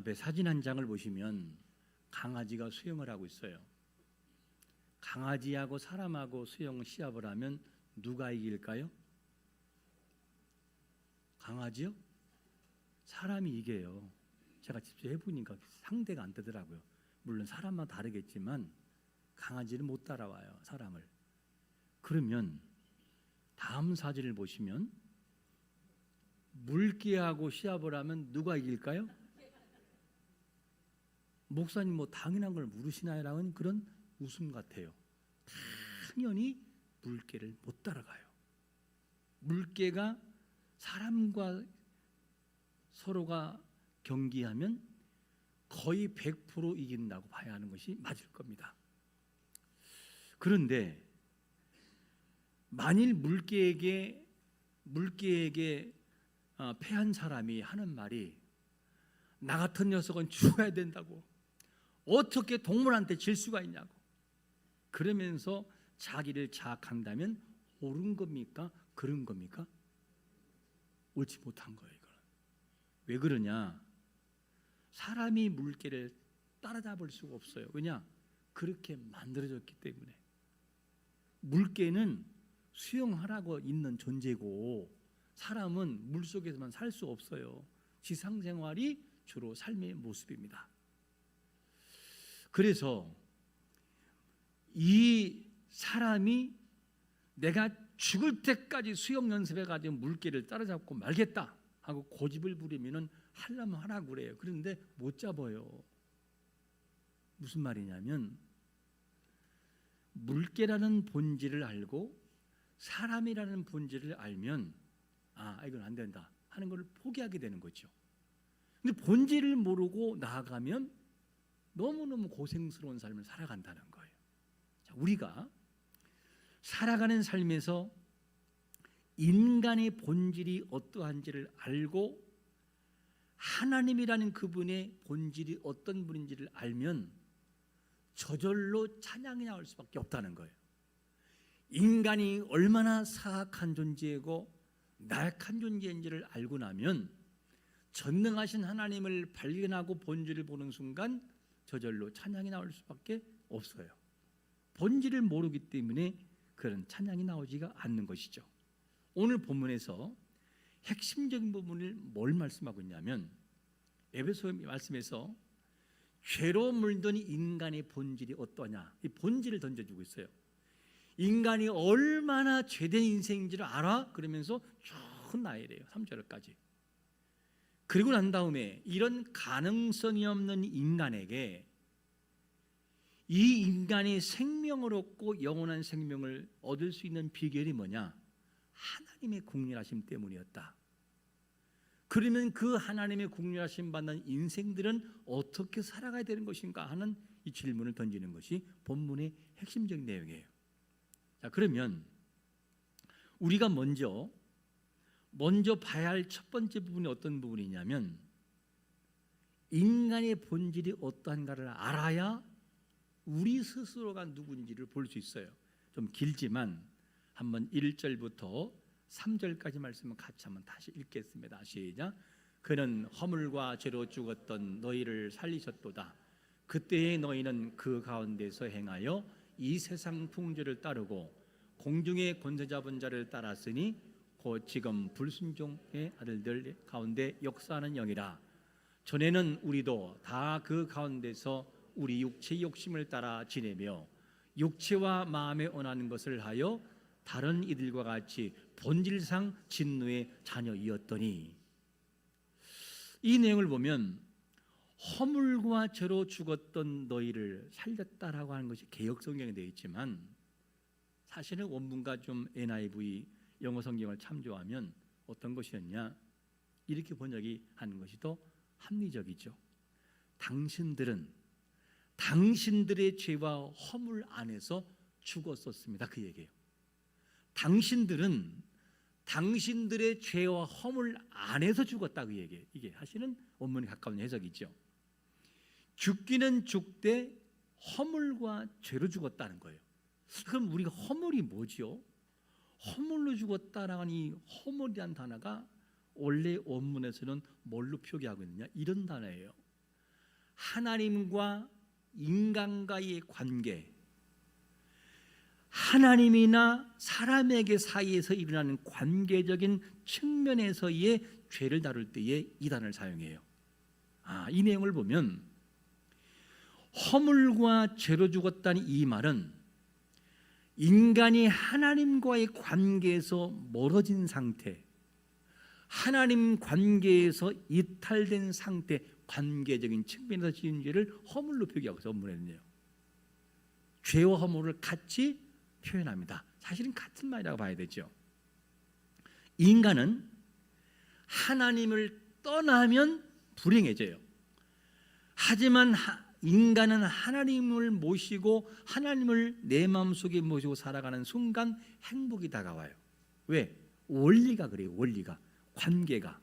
앞에 사진 한 장을 보시면 강아지가 수영을 하고 있어요. 강아지하고 사람하고 수영 시합을 하면 누가 이길까요? 강아지요? 사람이 이겨요. 제가 직접 해보니까 상대가 안 되더라고요. 물론 사람마다 다르겠지만 강아지는 못 따라와요, 사람을. 그러면 다음 사진을 보시면 물개하고 시합을 하면 누가 이길까요? 목사님 뭐 당연한 걸 물으시나요? 라는 그런 웃음 같아요. 당연히 물개를 못 따라가요. 물개가 사람과 서로가 경기하면 거의 100% 이긴다고 봐야 하는 것이 맞을 겁니다. 그런데 만일 물개에게 패한 사람이 하는 말이 나 같은 녀석은 죽어야 된다고, 어떻게 동물한테 질 수가 있냐고, 그러면서 자기를 자학한다면 옳은 겁니까? 그런 겁니까? 옳지 못한 거예요. 이거는. 왜 그러냐? 사람이 물개를 따라잡을 수가 없어요. 왜냐? 그렇게 만들어졌기 때문에. 물개는 수영하라고 있는 존재고 사람은 물속에서만 살 수 없어요. 지상생활이 주로 삶의 모습입니다. 그래서 이 사람이 내가 죽을 때까지 수영 연습해가지고 물개를 따라잡고 말겠다 하고 고집을 부리면은 하려면 하라고 그래요. 그런데 못 잡아요. 무슨 말이냐면 물개라는 본질을 알고 사람이라는 본질을 알면 이건 안 된다 하는 걸 포기하게 되는 거죠. 근데 본질을 모르고 나아가면 너무너무 고생스러운 삶을 살아간다는 거예요. 자, 우리가 살아가는 삶에서 인간의 본질이 어떠한지를 알고 하나님이라는 그분의 본질이 어떤 분인지를 알면 저절로 찬양이 나올 수밖에 없다는 거예요. 인간이 얼마나 사악한 존재이고 나약한 존재인지를 알고 나면 전능하신 하나님을 발견하고 본질을 보는 순간 저절로 찬양이 나올 수밖에 없어요. 본질을 모르기 때문에 그런 찬양이 나오지가 않는 것이죠. 오늘 본문에서 핵심적인 부분을 뭘 말씀하고 있냐면 에베소 말씀에서 죄로 물든 인간의 본질이 어떠냐, 이 본질을 던져주고 있어요. 인간이 얼마나 죄된 인생인지를 알아? 그러면서 쭉 나열해요. 3절까지. 그리고 난 다음에 이런 가능성이 없는 인간에게 이 인간이 생명을 얻고 영원한 생명을 얻을 수 있는 비결이 뭐냐? 하나님의 국률하심 때문이었다. 그러면 그 하나님의 국률하심 받는 인생들은 어떻게 살아가야 되는 것인가 하는 이 질문을 던지는 것이 본문의 핵심적인 내용이에요. 자, 그러면 우리가 먼저 봐야 할 첫 번째 부분이 어떤 부분이냐면 인간의 본질이 어떠한가를 알아야 우리 스스로가 누군지를 볼 수 있어요. 좀 길지만 한번 1절부터 3절까지 말씀을 같이 한번 다시 읽겠습니다. 시작. 그는 허물과 죄로 죽었던 너희를 살리셨도다. 그때의 너희는 그 가운데서 행하여 이 세상 풍조를 따르고 공중의 권세 잡은 자를 따랐으니 곧 지금 불순종의 아들들 가운데 역사하는 영이라. 전에는 우리도 다 그 가운데서 우리 육체의 욕심을 따라 지내며 육체와 마음에 원하는 것을 하여 다른 이들과 같이 본질상 진노의 자녀이었더니, 이 내용을 보면 허물과 죄로 죽었던 너희를 살렸다라고 하는 것이 개역 성경에 되어 있지만 사실은 원문과 좀 NIV 영어 성경을 참조하면 어떤 것이었냐, 이렇게 번역이 하는 것이 더 합리적이죠. 당신들의 죄와 허물 안에서 죽었었습니다. 그 얘기예요. 당신들은 당신들의 죄와 허물 안에서 죽었다, 그 얘기예요. 이게 사실은 원문에 가까운 해석이죠. 죽기는 죽되 허물과 죄로 죽었다는 거예요. 그럼 우리가 허물이 뭐지요? 허물로 죽었다라는 이 허물이란 단어가 원래 원문에서는 뭘로 표기하고 있느냐, 이런 단어예요. 하나님과 인간과의 관계, 하나님이나 사람에게 사이에서 일어나는 관계적인 측면에서의 죄를 다룰 때에 이 단어를 사용해요. 이 내용을 보면 허물과 죄로 죽었다는 이 말은 인간이 하나님과의 관계에서 멀어진 상태, 하나님 관계에서 이탈된 상태, 관계적인 측면에서 지은 죄를 허물로 표기하고 전문했네요. 죄와 허물을 같이 표현합니다. 사실은 같은 말이라고 봐야 되죠. 인간은 하나님을 떠나면 불행해져요. 하지만 인간은 하나님을 모시고 하나님을 내 마음속에 모시고 살아가는 순간 행복이 다가와요. 왜? 원리가 그래요. 원리가, 관계가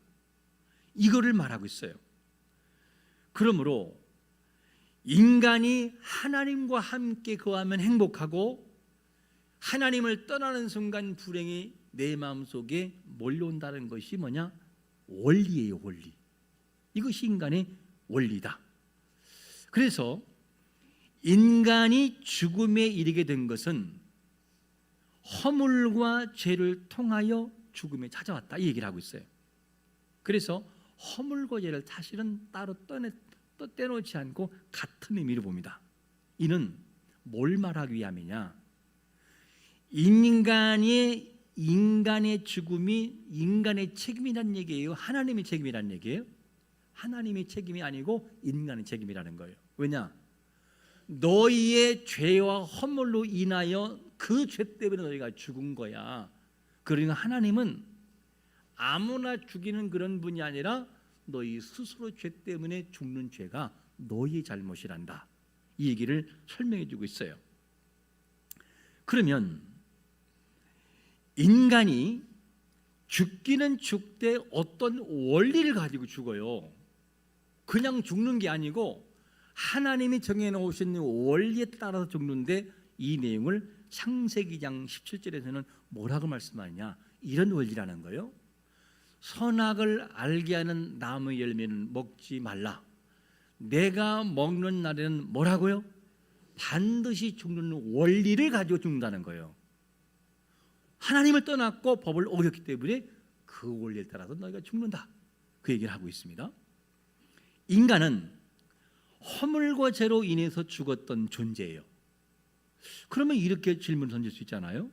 이거를 말하고 있어요. 그러므로 인간이 하나님과 함께 거하면 행복하고 하나님을 떠나는 순간 불행이 내 마음속에 몰려온다는 것이 뭐냐? 원리예요. 원리. 이것이 인간의 원리다. 그래서 인간이 죽음에 이르게 된 것은 허물과 죄를 통하여 죽음에 찾아왔다, 이 얘기를 하고 있어요. 그래서 허물과 죄를 사실은 따로 떼놓지 않고 같은 의미로 봅니다. 이는 뭘 말하기 위함이냐? 인간의 죽음이 인간의 책임이라는 얘기예요? 하나님의 책임이라는 얘기예요? 하나님의 책임이 아니고 인간의 책임이라는 거예요. 왜냐? 너희의 죄와 허물로 인하여 그 죄 때문에 너희가 죽은 거야. 그러니까 하나님은 아무나 죽이는 그런 분이 아니라 너희 스스로 죄 때문에 죽는 죄가 너희의 잘못이란다, 이 얘기를 설명해 주고 있어요. 그러면 인간이 죽기는 죽되 어떤 원리를 가지고 죽어요. 그냥 죽는 게 아니고 하나님이 정해놓으신 원리에 따라서 죽는데, 이 내용을 창세기 2장 17절에서는 뭐라고 말씀하느냐? 이런 원리라는 거예요. 선악을 알게 하는 나무의 열매는 먹지 말라. 내가 먹는 날에는 뭐라고요? 반드시 죽는 원리를 가지고 죽는다는 거예요. 하나님을 떠났고 법을 어겼기 때문에 그 원리에 따라서 너희가 죽는다, 그 얘기를 하고 있습니다. 인간은 허물과 죄로 인해서 죽었던 존재예요. 그러면 이렇게 질문을 던질 수 있잖아요.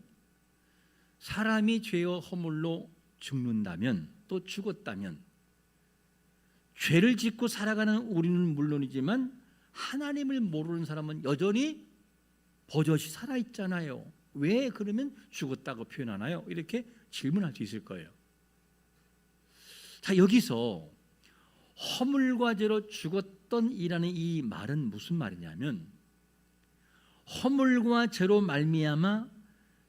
사람이 죄와 허물로 죽는다면, 또 죽었다면, 죄를 짓고 살아가는 우리는 물론이지만 하나님을 모르는 사람은 여전히 버젓이 살아있잖아요. 왜 그러면 죽었다고 표현하나요? 이렇게 질문할 수 있을 거예요. 자, 여기서 허물과 죄로 죽었던 이라는 이 말은 무슨 말이냐면, 허물과 죄로 말미암아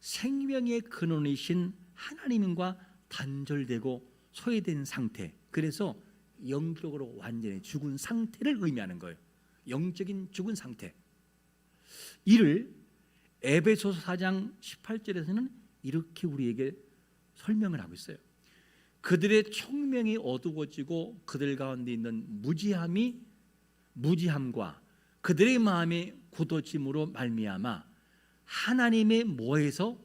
생명의 근원이신 하나님과 단절되고 소외된 상태, 그래서 영적으로 완전히 죽은 상태를 의미하는 거예요. 영적인 죽은 상태. 이를 에베소서 4장 18절에서는 이렇게 우리에게 설명을 하고 있어요. 그들의 총명이 어두워지고 그들 가운데 있는 무지함과 그들의 마음의 굳어짐으로 말미암아 하나님의 뭐에서?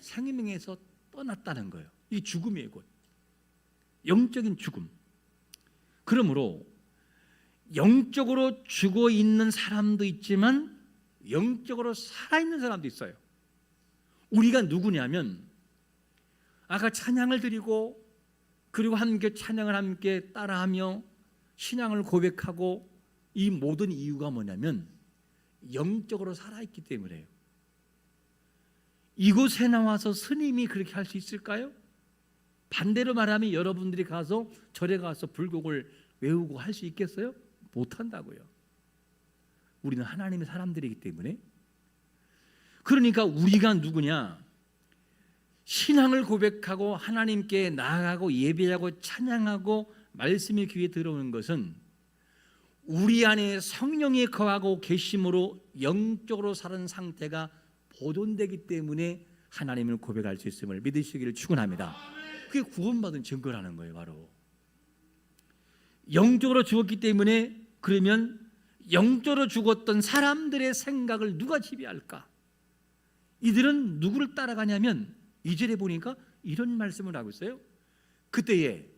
생명에서 떠났다는 거예요. 이 죽음이에요. 곧 영적인 죽음. 그러므로 영적으로 죽어 있는 사람도 있지만 영적으로 살아있는 사람도 있어요. 우리가 누구냐면, 아까 찬양을 드리고 그리고 함께 찬양을 함께 따라하며 신앙을 고백하고, 이 모든 이유가 뭐냐면 영적으로 살아있기 때문에요. 이곳에 나와서 스님이 그렇게 할 수 있을까요? 반대로 말하면 여러분들이 가서 절에 가서 불곡을 외우고 할 수 있겠어요? 못한다고요. 우리는 하나님의 사람들이기 때문에. 그러니까 우리가 누구냐? 신앙을 고백하고 하나님께 나아가고 예배하고 찬양하고 말씀의 귀에 들어오는 것은 우리 안에 성령이 거하고 계심으로 영적으로 사는 상태가 보존되기 때문에 하나님을 고백할 수 있음을 믿으시기를 축원합니다. 그게 구원받은 증거라는 거예요. 바로 영적으로 죽었기 때문에, 그러면 영적으로 죽었던 사람들의 생각을 누가 지배할까? 이들은 누구를 따라가냐면 2절에 보니까 이런 말씀을 하고 있어요. 그때에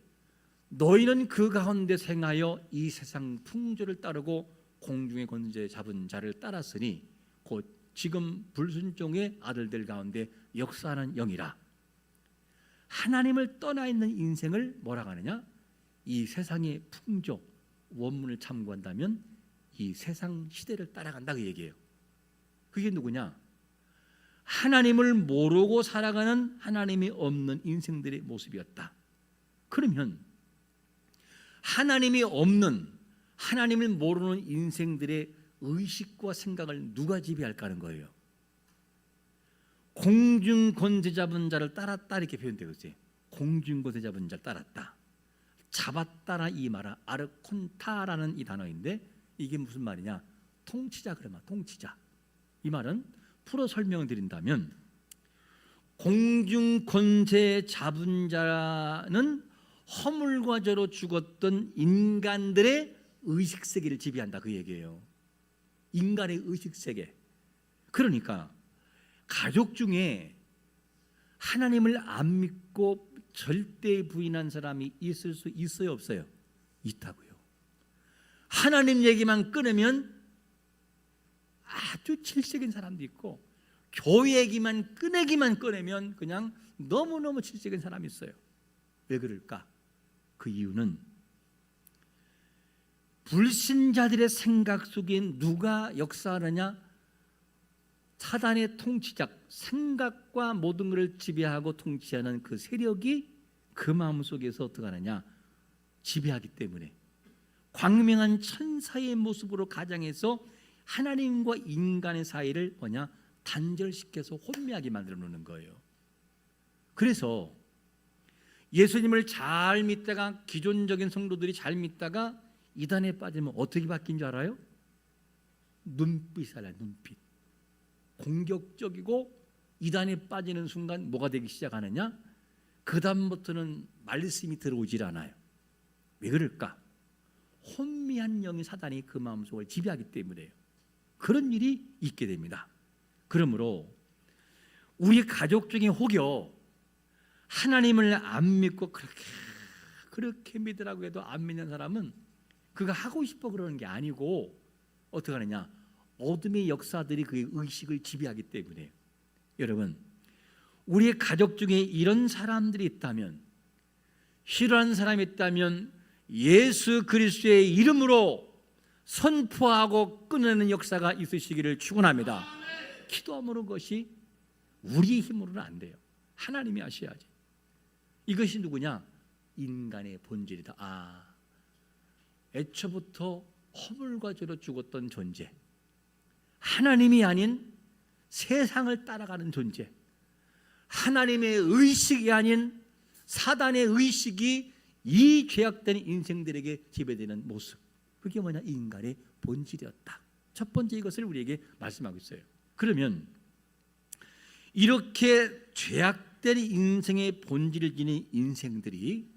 너희는 그 가운데 생하여 이 세상 풍조를 따르고 공중의 권세 잡은 자를 따랐으니 곧 지금 불순종의 아들들 가운데 역사하는 영이라. 하나님을 떠나 있는 인생을 뭐라고 하느냐? 이 세상의 풍조, 원문을 참고한다면 이 세상 시대를 따라간다 그 얘기예요. 그게 누구냐? 하나님을 모르고 살아가는 하나님이 없는 인생들의 모습이었다. 그러면 하나님이 없는, 하나님을 모르는 인생들의 의식과 생각을 누가 지배할까 하는 거예요. 공중 권세 잡은 자를 따랐다 이렇게 표현되겠지. 공중 권세 잡은 자를 따랐다. 잡았다라 이 말은 아르콘타라는 이 단어인데 이게 무슨 말이냐? 통치자 그러면 통치자. 이 말은 풀어 설명을 드린다면 공중 권세 잡은 자는 허물과 죄로 죽었던 인간들의 의식 세계를 지배한다 그 얘기예요. 인간의 의식 세계. 그러니까 가족 중에 하나님을 안 믿고 절대 부인한 사람이 있을 수 있어요, 없어요? 있다고요. 하나님 얘기만 끊으면 아주 질색인 사람도 있고, 교회 얘기만 꺼내면 그냥 너무너무 질색인 사람이 있어요. 왜 그럴까? 그 이유는 불신자들의 생각 속에 누가 역사하느냐? 사단의 통치작, 생각과 모든 것을 지배하고 통치하는 그 세력이 그 마음 속에서 어떻게 하느냐? 지배하기 때문에 광명한 천사의 모습으로 가장해서 하나님과 인간의 사이를 뭐냐? 단절시켜서 혼미하게 만들어 놓는 거예요. 그래서 예수님을 잘 믿다가, 기존적인 성도들이 잘 믿다가 이단에 빠지면 어떻게 바뀐 줄 알아요? 눈빛이 달라요. 눈빛. 공격적이고 이단에 빠지는 순간 뭐가 되기 시작하느냐? 그 다음부터는 말씀이 들어오질 않아요. 왜 그럴까? 혼미한 영이 사단이 그 마음속을 지배하기 때문에요. 그런 일이 있게 됩니다. 그러므로 우리 가족 중에 혹여 하나님을 안 믿고 그렇게 믿으라고 해도 안 믿는 사람은 그가 하고 싶어 그러는 게 아니고 어떻게 하느냐? 어둠의 역사들이 그의 의식을 지배하기 때문에. 여러분, 우리의 가족 중에 이런 사람들이 있다면, 싫어하는 사람이 있다면 예수 그리스도의 이름으로 선포하고 끊어내는 역사가 있으시기를 축원합니다. 기도함으로 것이 우리의 힘으로는 안 돼요. 하나님이 하셔야지. 이것이 누구냐? 인간의 본질이다. 애초부터 허물과 죄로 죽었던 존재, 하나님이 아닌 세상을 따라가는 존재, 하나님의 의식이 아닌 사단의 의식이 이 죄악된 인생들에게 지배되는 모습, 그게 뭐냐? 인간의 본질이었다. 첫 번째 이것을 우리에게 말씀하고 있어요. 그러면 이렇게 죄악된 인생의 본질을 지닌 인생들이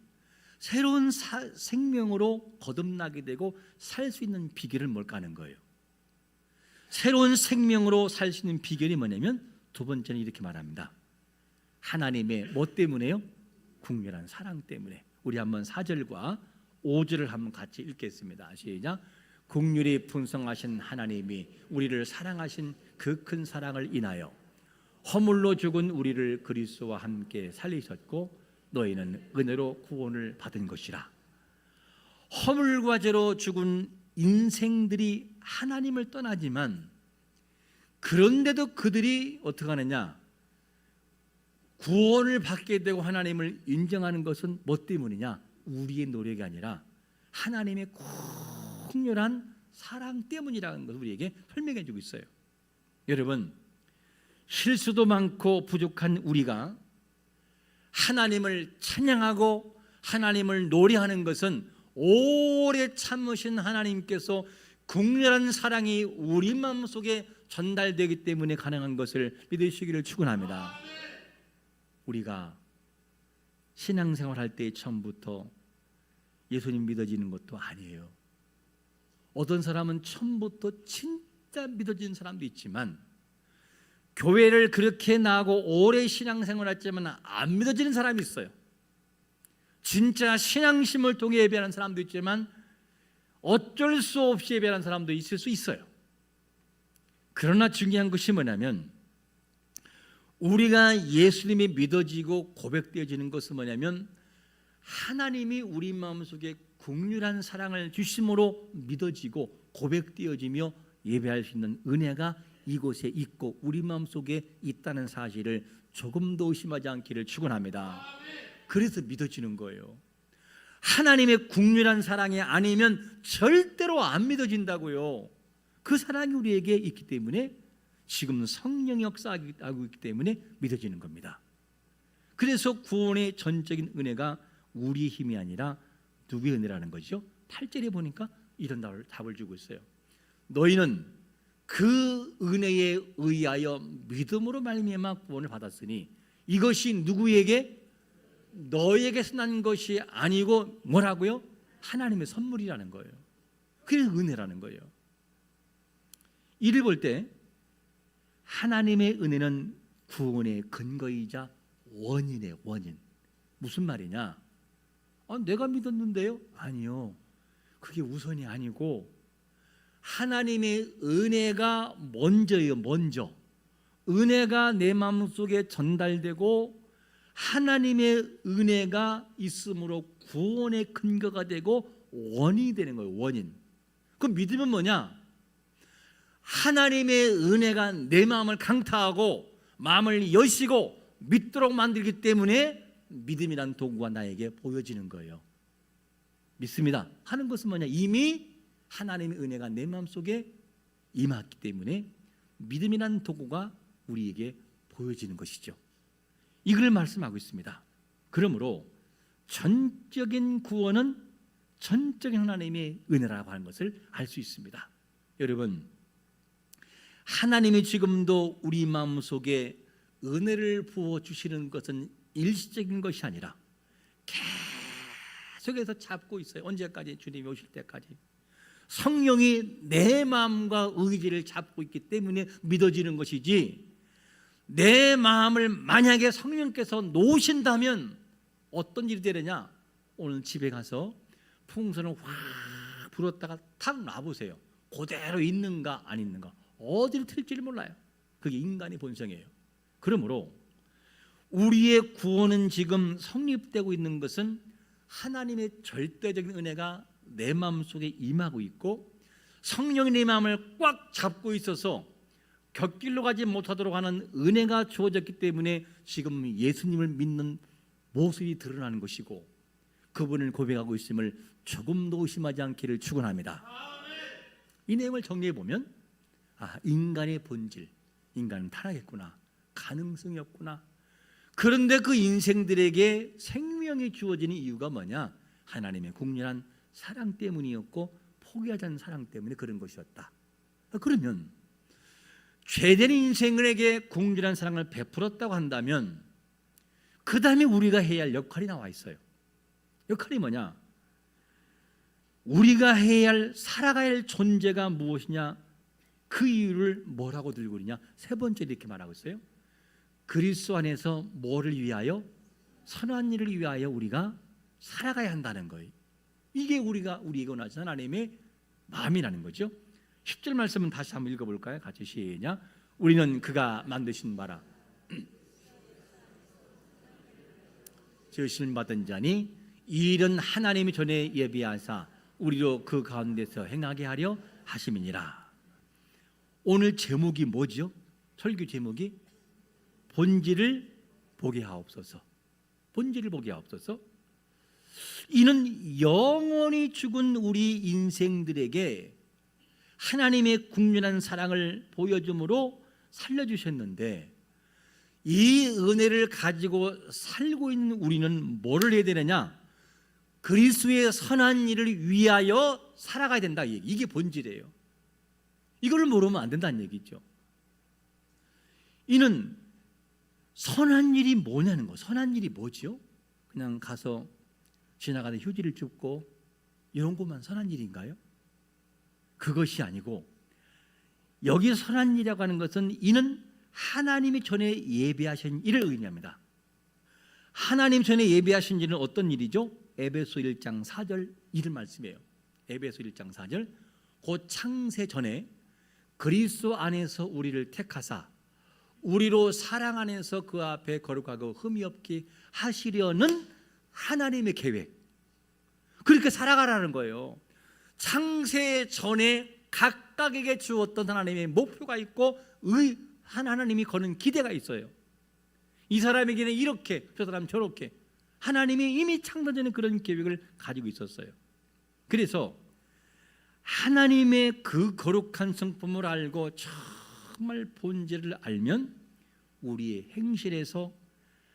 새로운 생명으로 거듭나게 되고 살 수 있는 비결은 뭘까 하는 거예요. 새로운 생명으로 살 수 있는 비결이 뭐냐면 두 번째는 이렇게 말합니다. 하나님의 뭐 때문에요? 국렬한 사랑 때문에. 우리 한번 4절과 5절을 한번 같이 읽겠습니다. 시작. 국률이 풍성하신 하나님이 우리를 사랑하신 그 큰 사랑을 인하여 허물로 죽은 우리를 그리스도와 함께 살리셨고 너희는 은혜로 구원을 받은 것이라. 허물과 죄로 죽은 인생들이 하나님을 떠나지만 그런데도 그들이 어떻게 하느냐? 구원을 받게 되고 하나님을 인정하는 것은 뭐 때문이냐? 우리의 노력이 아니라 하나님의 극렬한 사랑 때문이라는 것을 우리에게 설명해 주고 있어요. 여러분, 실수도 많고 부족한 우리가 하나님을 찬양하고 하나님을 노래하는 것은 오래 참으신 하나님께서 극렬한 사랑이 우리 마음속에 전달되기 때문에 가능한 것을 믿으시기를 축원합니다. 우리가 신앙생활 할 때 처음부터 예수님 믿어지는 것도 아니에요. 어떤 사람은 처음부터 진짜 믿어진 사람도 있지만 교회를 그렇게 나가고 오래 신앙생활을 했지만 안 믿어지는 사람이 있어요. 진짜 신앙심을 통해 예배하는 사람도 있지만 어쩔 수 없이 예배하는 사람도 있을 수 있어요. 그러나 중요한 것이 뭐냐면 우리가 예수님이 믿어지고 고백되어지는 것은 뭐냐면 하나님이 우리 마음속에 긍휼한 사랑을 주심으로 믿어지고 고백되어지며 예배할 수 있는 은혜가 이곳에 있고 우리 마음속에 있다는 사실을 조금도 의심하지 않기를 축원합니다. 그래서 믿어지는 거예요. 하나님의 긍휼한 사랑이 아니면 절대로 안 믿어진다고요. 그 사랑이 우리에게 있기 때문에 지금 성령이 역사하고 있기 때문에 믿어지는 겁니다. 그래서 구원의 전적인 은혜가 우리의 힘이 아니라 누구의 은혜라는 거죠? 8절에 보니까 이런 답을 주고 있어요. 너희는 그 은혜에 의하여 믿음으로 말미암아 구원을 받았으니 이것이 누구에게? 너에게서 난 것이 아니고 뭐라고요? 하나님의 선물이라는 거예요. 그게 은혜라는 거예요. 이를 볼 때 하나님의 은혜는 구원의 근거이자 원인의 원인. 무슨 말이냐? 내가 믿었는데요? 아니요. 그게 우선이 아니고 하나님의 은혜가 먼저예요. 먼저. 은혜가 내 마음속에 전달되고 하나님의 은혜가 있으므로 구원의 근거가 되고 원인이 되는 거예요. 원인. 그럼 믿음은 뭐냐? 하나님의 은혜가 내 마음을 강타하고 마음을 여시고 믿도록 만들기 때문에 믿음이란 도구가 나에게 보여지는 거예요. 믿습니다. 하는 것은 뭐냐? 이미 하나님의 은혜가 내 마음속에 임했기 때문에 믿음이란 도구가 우리에게 보여지는 것이죠. 이걸 말씀하고 있습니다. 그러므로 전적인 구원은 전적인 하나님의 은혜라고 하는 것을 알 수 있습니다. 여러분, 하나님이 지금도 우리 마음속에 은혜를 부어주시는 것은 일시적인 것이 아니라 계속해서 잡고 있어요. 언제까지? 주님이 오실 때까지. 성령이 내 마음과 의지를 잡고 있기 때문에 믿어지는 것이지, 내 마음을 만약에 성령께서 놓으신다면 어떤 일이 되느냐? 오늘 집에 가서 풍선을 확 불었다가 탁 놔보세요. 그대로 있는가 안 있는가, 어디로 튈지를 몰라요. 그게 인간의 본성이에요. 그러므로 우리의 구원은 지금 성립되고 있는 것은 하나님의 절대적인 은혜가 내 마음속에 임하고 있고 성령이 내 마음을 꽉 잡고 있어서 곁길로 가지 못하도록 하는 은혜가 주어졌기 때문에 지금 예수님을 믿는 모습이 드러나는 것이고 그분을 고백하고 있음을 조금도 의심하지 않기를 축원합니다. 이 내용을 정리해 보면 인간의 본질, 인간은 타락했구나, 가능성이 없구나. 그런데 그 인생들에게 생명이 주어지는 이유가 뭐냐? 하나님의 국률한 사랑 때문이었고 포기하지 않는 사랑 때문에 그런 것이었다. 그러면 죄된 인생에게 국률한 사랑을 베풀었다고 한다면 그 다음에 우리가 해야 할 역할이 나와 있어요. 역할이 뭐냐? 우리가 해야 할, 살아가야 할 존재가 무엇이냐? 그 이유를 뭐라고 들고 있냐? 세 번째 이렇게 말하고 있어요. 그리스도 안에서 뭐를 위하여? 선한 일을 위하여 우리가 살아가야 한다는 거예요. 이게 우리에게 원하시는 하나님의 마음이라는 거죠. 10절 말씀은 다시 한번 읽어볼까요? 같이 시작. 우리는 그가 만드신 바라 지으심 받은 자니 이 일은 하나님이 전에 예비하사 우리로 그 가운데서 행하게 하려 하심이니라. 오늘 제목이 뭐죠? 설교 제목이 본질을 보게 하옵소서. 본질을 보게 하옵소서. 이는 영원히 죽은 우리 인생들에게 하나님의 국률한 사랑을 보여줌으로 살려주셨는데 이 은혜를 가지고 살고 있는 우리는 뭐를 해야 되느냐? 그리스도의 선한 일을 위하여 살아가야 된다. 이게 본질이에요. 이걸 모르면 안 된다는 얘기죠. 이는 선한 일이 뭐냐는 거. 선한 일이 뭐죠? 그냥 가서 지나가다 휴지를 줍고 이런 것만 선한 일인가요? 그것이 아니고 여기 선한 일이라고 하는 것은 이는 하나님이 전에 예비하신 일을 의미합니다. 하나님 전에 예비하신 일은 어떤 일이죠? 에베소 1장 4절 이런 말씀이에요. 에베소 1장 4절 곧 창세 전에 그리스도 안에서 우리를 택하사 우리로 사랑 안에서 그 앞에 거룩하고 흠이 없게 하시려는 하나님의 계획, 그렇게 살아가라는 거예요. 창세 전에 각각에게 주었던 하나님의 목표가 있고 하나님이 거는 기대가 있어요. 이 사람에게는 이렇게, 저 사람 저렇게, 하나님이 이미 창세 전에 그런 계획을 가지고 있었어요. 그래서 하나님의 그 거룩한 성품을 알고 정말 본질을 알면 우리의 행실에서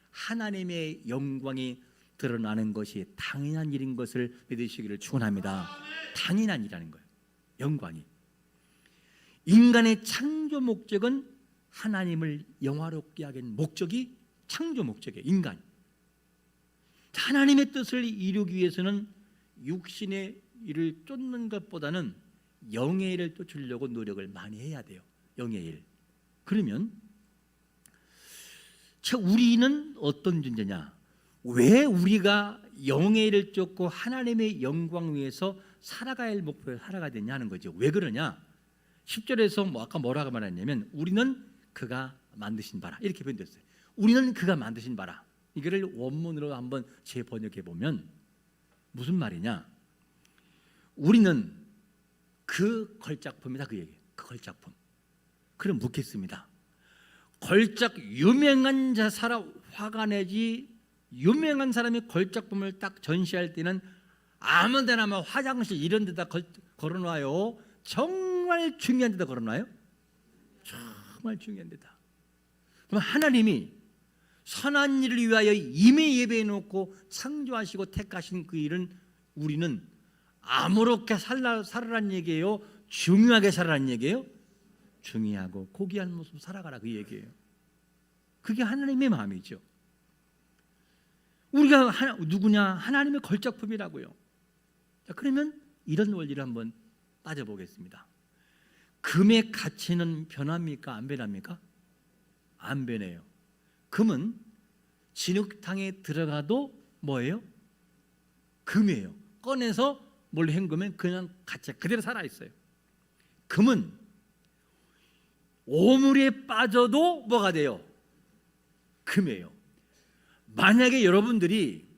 하나님의 영광이 드러나는 것이 당연한 일인 것을 믿으시기를 축원합니다. 당연한 일이라는 거예요. 영광이. 인간의 창조 목적은 하나님을 영화롭게 하는 목적이 창조 목적이에요. 인간. 하나님의 뜻을 이루기 위해서는 육신의 일을 쫓는 것보다는 영의 일을 쫓으려고 노력을 많이 해야 돼요. 영의 일. 그러면 우리는 어떤 존재냐? 왜 우리가 영의 일을 쫓고 하나님의 영광 위해서 살아가야 할 목표에 살아가야 되냐 하는 거죠. 왜 그러냐? 10절에서 아까 뭐라고 말했냐면 우리는 그가 만드신 바라 이렇게 표현됐어요. 우리는 그가 만드신 바라. 이거를 원문으로 한번 재번역해 보면 무슨 말이냐? 우리는 그 걸작품이다 그 얘기예요. 그 걸작품. 그럼 묻겠습니다. 걸작 유명한 사람 화가 내지 유명한 사람이 걸작품을 딱 전시할 때는 아무데나 화장실 이런 데다 걸어놔요. 정말 중요한 데다 걸어놔요. 정말 중요한 데다. 그럼 하나님이 선한 일을 위하여 이미 예배해 놓고 창조하시고 택하신 그 일은 우리는 아무렇게 살아라는 얘기예요? 중요하게 살아라는 얘기예요? 중요하고 고귀한 모습 살아가라 그 얘기예요. 그게 하나님의 마음이죠. 우리가 누구냐? 하나님의 걸작품이라고요. 자, 그러면 이런 원리를 한번 따져보겠습니다. 금의 가치는 변합니까? 안 변합니까? 안 변해요. 금은 진흙탕에 들어가도 뭐예요? 금이에요. 꺼내서 뭘 헹구면 그냥 가치가 그대로 살아있어요. 금은 오물에 빠져도 뭐가 돼요? 금이에요. 만약에 여러분들이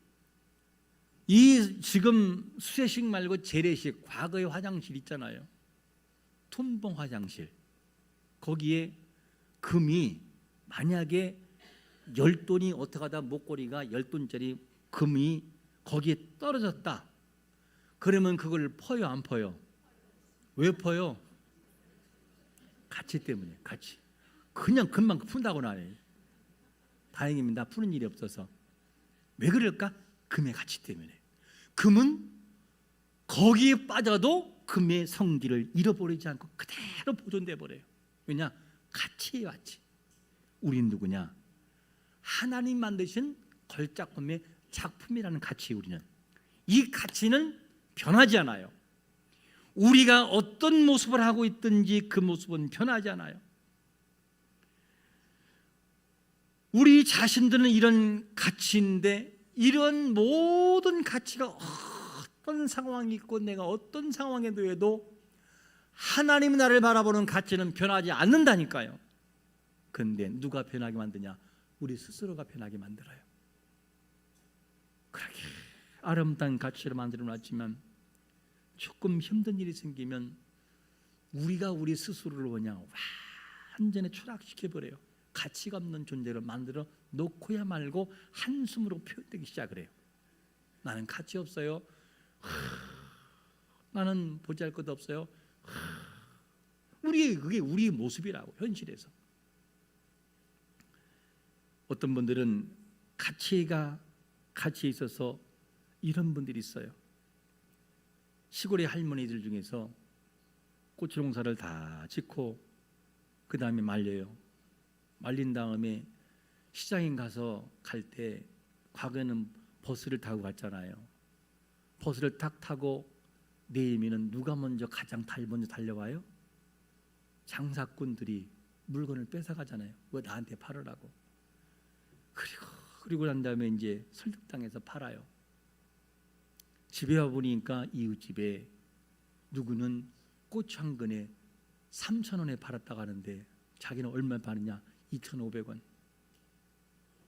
이 지금 수세식 말고 재래식 과거의 화장실 있잖아요. tum봉 화장실. 거기에 금이 만약에 10돈이 어떻게 하다 목걸이가 10돈짜리 금이 거기에 떨어졌다. 그러면 그걸 퍼요 안 퍼요? 왜 퍼요? 가치 때문에. 가치. 그냥 금방 푼다고는 안 해요. 다행입니다. 푸는 일이 없어서. 왜 그럴까? 금의 가치 때문에. 금은 거기에 빠져도 금의 성질을 잃어버리지 않고 그대로 보존돼 버려요. 왜냐? 가치예요. 가치. 우리는 누구냐? 하나님 만드신 걸작품의 작품이라는 가치. 우리는 이 가치는 변하지 않아요. 우리가 어떤 모습을 하고 있든지 그 모습은 변하지 않아요. 우리 자신들은 이런 가치인데 이런 모든 가치가 어떤 상황이 있고 내가 어떤 상황에 놓여도 하나님 나를 바라보는 가치는 변하지 않는다니까요. 그런데 누가 변하게 만드냐? 우리 스스로가 변하게 만들어요. 그렇게 아름다운 가치를 만들어 놨지만 조금 힘든 일이 생기면 우리가 우리 스스로를 그냥 완전히 추락시켜버려요. 가치가 없는 존재를 만들어 놓고야 말고 한숨으로 표현되기 시작을 해요. 나는 가치 없어요. 나는 보잘것 없어요. 그게 우리의 모습이라고. 현실에서 어떤 분들은 가치에 있어서 이런 분들이 있어요. 시골의 할머니들 중에서 고추 농사를 다 짓고 그 다음에 말려요. 말린 다음에 시장에 가서 갈 때 과거에는 버스를 타고 갔잖아요. 버스를 딱 타고 내일이면 누가 가장 먼저 달려와요? 장사꾼들이 물건을 뺏어가잖아요. 왜 나한테 팔으라고. 그리고 난 다음에 이제 설득당해서 팔아요. 집에 와보니까 이웃집에 누구는 고추 한 근에 3,000원에 팔았다고 하는데 자기는 얼마 파느냐? 2,500원.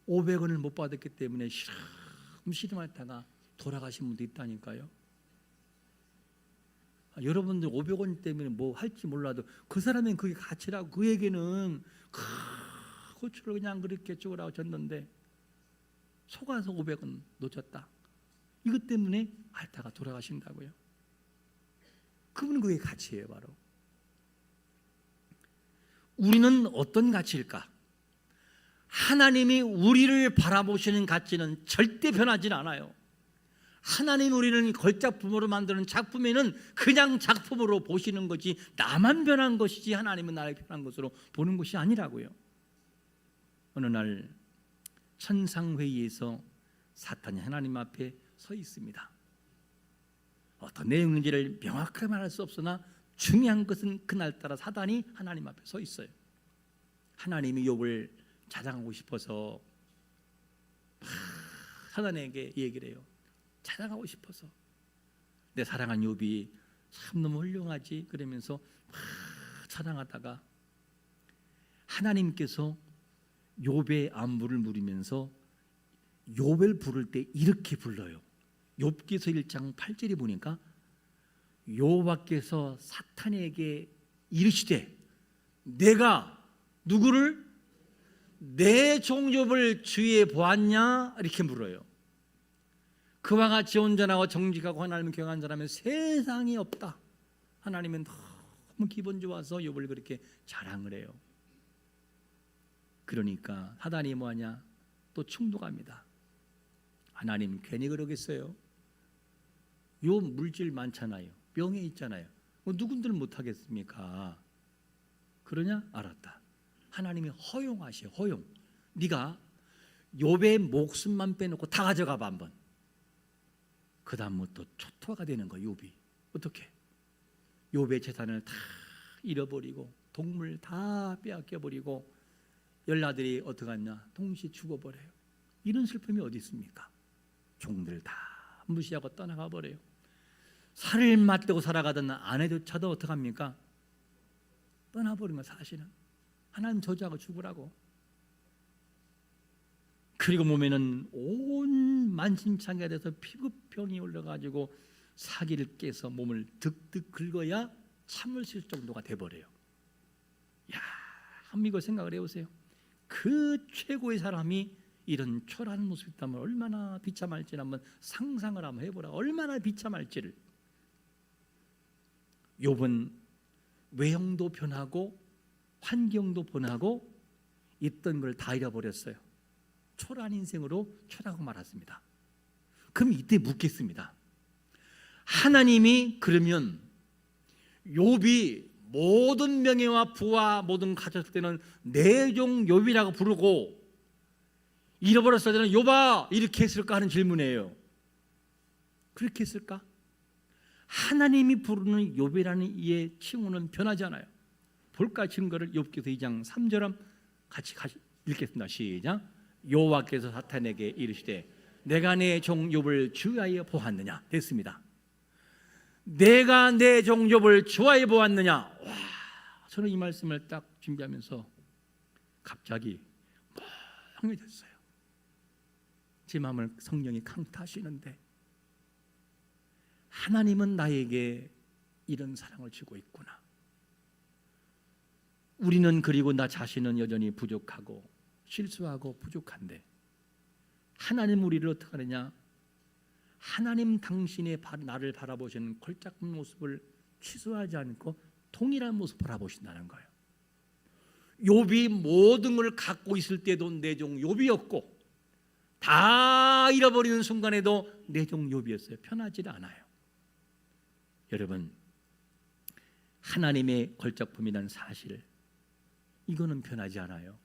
500원을 못 받았기 때문에 시름시름하다가 돌아가신 분도 있다니까요. 여러분들 500원 때문에 뭐 할지 몰라도 그 사람은 그게 가치라고, 그에게는 고추를 그냥 그렇게 죽으라고 줬는데 속아서 500원 놓쳤다. 이것 때문에 앓다가 돌아가신다고요. 그분은 그게 가치예요. 바로 우리는 어떤 가치일까? 하나님이 우리를 바라보시는 가치는 절대 변하지는 않아요. 하나님 우리는 걸작품으로 만드는 작품에는 그냥 작품으로 보시는 거지, 나만 변한 것이지 하나님은 나를 변한 것으로 보는 것이 아니라고요. 어느 날 천상회의에서 사탄이 하나님 앞에 서 있습니다. 어떤 내용인지를 명확하게 말할 수 없으나 중요한 것은 그날따라 사단이 하나님 앞에 서 있어요. 하나님이 욥을 자랑하고 싶어서 사단에게 얘기를 해요. 자랑하고 싶어서. 내 사랑한 욥이 참 너무 훌륭하지 그러면서 자랑하다가 하나님께서 욥의 안부를 물으면서 욥을 부를 때 이렇게 불러요. 욥기서 1장 8절에 보니까 여호와께서 사탄에게 이르시되 내가 누구를? 내 종 욥을 주위에 보았냐? 이렇게 물어요. 그와 같이 온전하고 정직하고 하나님을 경외하는 사람은 세상에 없다. 하나님은 너무 기분 좋아서 욥을 그렇게 자랑을 해요. 그러니까 사단이 뭐하냐? 또 충동합니다. 하나님 괜히 그러겠어요? 욥 물질 많잖아요. 명예 있잖아요. 뭐 누군들 못하겠습니까? 그러냐? 알았다. 하나님이 허용하셔. 허용. 네가 욥의 목숨만 빼놓고 다 가져가봐 한번. 그 다음부터 초토화가 되는 거야. 욥이. 어떻게? 욥의 재산을 다 잃어버리고 동물 다 빼앗겨버리고 열나들이 어떻게 하냐? 동시에 죽어버려요. 이런 슬픔이 어디 있습니까? 종들 다 무시하고 떠나가 버려요. 살을 맞대고 살아가던 아내조차도 어떻게 합니까? 떠나버린 거 사실은. 하나님 저주하고 죽으라고. 그리고 몸에는 온 만신창이가 돼서 피부병이 올라가지고 사기를 깨서 몸을 득득 긁어야 참을 수 있을 정도가 돼버려요. 야, 한번 이거 생각을 해보세요. 그 최고의 사람이 이런 초라한 모습이 있다면 얼마나 비참할지 한번 상상을 한번 해보라. 얼마나 비참할지를. 욥은 외형도 변하고 환경도 변하고 있던 걸 다 잃어버렸어요. 초라한 인생으로 초라하고 말았습니다. 그럼 이때 묻겠습니다. 하나님이 그러면 욥이 모든 명예와 부와 모든 가졌을 때는 내 종 욥이라고 부르고 잃어버렸을 때는 욥아 이렇게 했을까 하는 질문이에요. 그렇게 했을까? 하나님이 부르는 욥이라는 이의 칭호는 변하지 않아요. 볼까 증거를 욥기서 2장 3절 같이 읽겠습니다. 시작. 여호와께서 사탄에게 이르시되 내가 내 종 욥을 주하여 보았느냐? 됐습니다. 내가 내 종 욥을 주하여 보았느냐? 와, 저는 이 말씀을 딱 준비하면서 갑자기 멍해졌어요. 제 마음을 성령이 강타하시는데 하나님은 나에게 이런 사랑을 주고 있구나. 우리는 그리고 나 자신은 여전히 부족하고 실수하고 부족한데 하나님 우리를 어떻게 하느냐? 하나님 당신의 나를 바라보시는 걸작품 모습을 취소하지 않고 동일한 모습 바라보신다는 거예요. 욥이 모든 걸 갖고 있을 때도 내 종 욥이었고 다 잃어버리는 순간에도 내 종 욥이었어요. 편하지 않아요. 여러분, 하나님의 걸작품이라는 사실 이거는 변하지 않아요.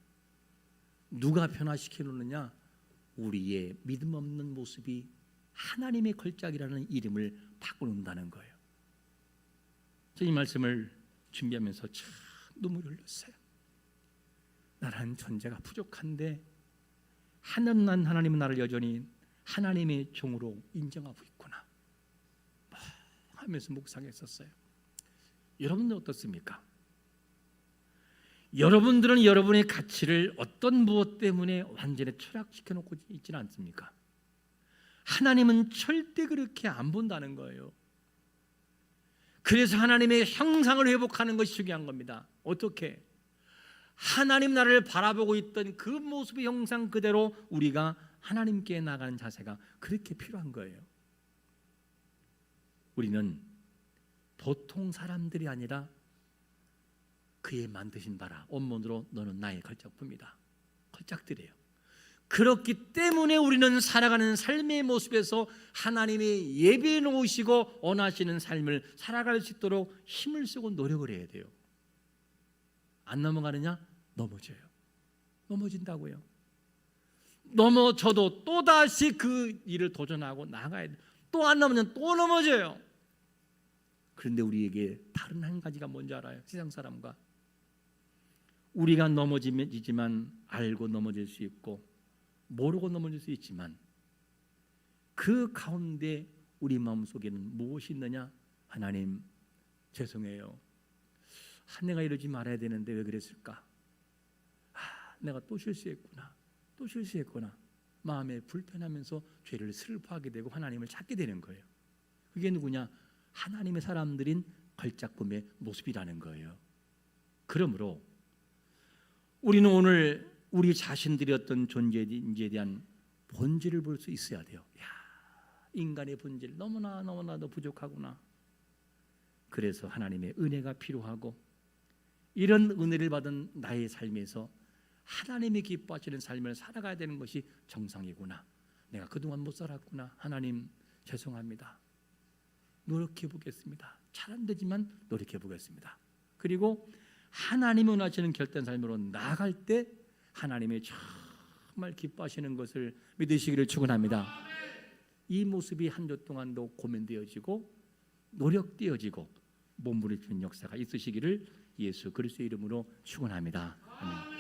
누가 변화시켜 놓느냐? 우리의 믿음 없는 모습이 하나님의 걸작이라는 이름을 바꿔놓는다는 거예요. 이 말씀을 준비하면서 참 눈물이 흘렀어요. 나라는 존재가 부족한데 하늘난 하나님은 나를 여전히 하나님의 종으로 인정하고 있구나 하면서 묵상했었어요. 여러분은 어떻습니까? 여러분들은 여러분의 가치를 어떤 무엇 때문에 완전히 추락시켜 놓고 있지는 않습니까? 하나님은 절대 그렇게 안 본다는 거예요. 그래서 하나님의 형상을 회복하는 것이 중요한 겁니다. 어떻게? 하나님 나라를 바라보고 있던 그 모습의 형상 그대로 우리가 하나님께 나가는 자세가 그렇게 필요한 거예요. 우리는 보통 사람들이 아니라 그의 만드신 바라 원문으로 너는 나의 걸작품이다. 걸작들이에요. 그렇기 때문에 우리는 살아가는 삶의 모습에서 하나님의 예비해 놓으시고 원하시는 삶을 살아갈 수 있도록 힘을 쓰고 노력을 해야 돼요. 안 넘어가느냐? 넘어져요. 넘어진다고요. 넘어져도 또다시 그 일을 도전하고 나가야 돼요. 또 안 넘어지면 또 넘어져요. 그런데 우리에게 다른 한 가지가 뭔지 알아요? 세상 사람과 우리가 넘어지지만 알고 넘어질 수 있고 모르고 넘어질 수 있지만 그 가운데 우리 마음속에는 무엇이 있느냐? 하나님 죄송해요. 내가 이러지 말아야 되는데 왜 그랬을까? 내가 또 실수했구나. 또 실수했구나. 마음에 불편하면서 죄를 슬퍼하게 되고 하나님을 찾게 되는 거예요. 그게 누구냐? 하나님의 사람들인 걸작품의 모습이라는 거예요. 그러므로 우리는 오늘 우리 자신들이 어떤 존재인지에 대한 본질을 볼 수 있어야 돼요. 인간의 본질 너무나도 부족하구나. 그래서 하나님의 은혜가 필요하고 이런 은혜를 받은 나의 삶에서 하나님이 기뻐하시는 삶을 살아가야 되는 것이 정상이구나. 내가 그동안 못 살았구나. 하나님 죄송합니다. 노력해 보겠습니다. 잘 안 되지만 노력해 보겠습니다. 그리고 하나님이 원하시는 결단 삶으로 나아갈 때 하나님이 정말 기뻐하시는 것을 믿으시기를 축원합니다. 이 모습이 한 주 동안도 고민되어지고 노력되어지고 몸부림치는 역사가 있으시기를 예수 그리스도의 이름으로 축원합니다. 아멘.